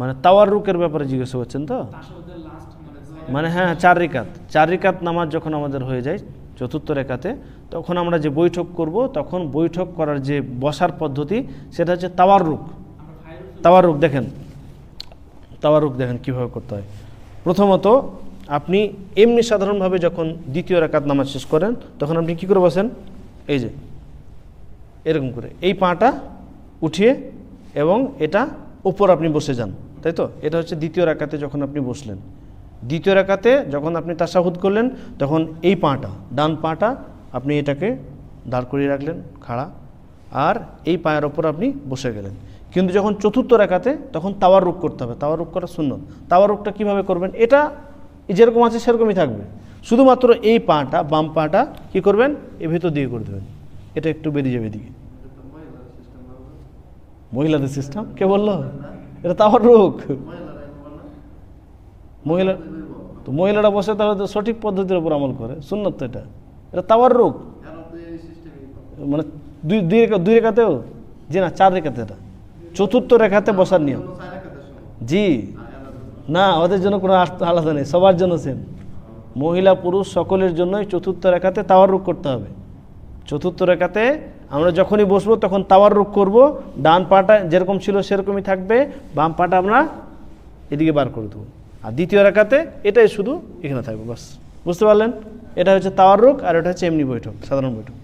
মানে তাওয়াররুকের ব্যাপারে জিজ্ঞাসা করছেন তো? মানে হ্যাঁ, 4 রিকাত নামাজ যখন আমাদের হয়ে যায় চতুর্থ রেখাতে, তখন আমরা যে বৈঠক করব, তখন বৈঠক করার যে বসার পদ্ধতি সেটা হচ্ছে তাওয়াররুক দেখেন কীভাবে করতে হয়। প্রথমত আপনি এমনি সাধারণভাবে যখন দ্বিতীয় রাকাত নামাজ শেষ করেন, তখন আপনি কী করে বসেন? এই যে এরকম করে এই পাটা উঠিয়ে এবং এটা উপর আপনি বসে যান, তাই তো? এটা হচ্ছে দ্বিতীয় রাকাতে যখন আপনি বসলেন। দ্বিতীয় রাকাতে যখন আপনি তাশাহুদ করলেন, তখন এই পাটা, ডান পাটা আপনি এটাকে দাঁড় করিয়ে রাখলেন খাড়া, আর এই পায়ের ওপর আপনি বসে গেলেন। কিন্তু যখন চতুর্থ রাকাতে, তখন তাওয়াররুক করতে হবে। তাওয়াররুক করা সুন্নত। তাওয়াররুকটা কীভাবে করবেন? এটা যেরকম আছে সেরকমই থাকবে, শুধুমাত্র এই পাটা, বাম পাটা কী করবেন? এর ভিতর দিয়ে করে দেবেন, এটা একটু বেরিয়ে যাবে এদিকে। মহিলাদের সিস্টেম কে বললো? এটা তাওয়াররুক। মহিলারা বসে তাহলে তো সঠিক পদ্ধতির উপর আমল করে, সুন্নত তো এটা তাওয়াররুক। মানে দুই রেখাতেও, জি না, 4 রেখাতে, এটা চতুর্থ রেখাতে বসার নিয়ম। জি না, ওদের জন্য কোনো আলাদা নেই, সবার জন্য সেম। মহিলা পুরুষ সকলের জন্যই চতুর্থ রেখাতে তাওয়াররুক করতে হবে। চতুর্থ রেখাতে আমরা যখনই বসবো তখন তাওয়াররুক করব, ডান পাটা যেরকম ছিল সেরকমই থাকবে, বাম পাটা আমরা এদিকে বার করে দেবো। আর দ্বিতীয় রাকাতে এটাই শুধু এখানে থাকবে, বাস। বুঝতে পারলেন? এটা হচ্ছে তাওয়াররুক, আর এটা হচ্ছে এমনি বৈঠক, সাধারণ বৈঠক।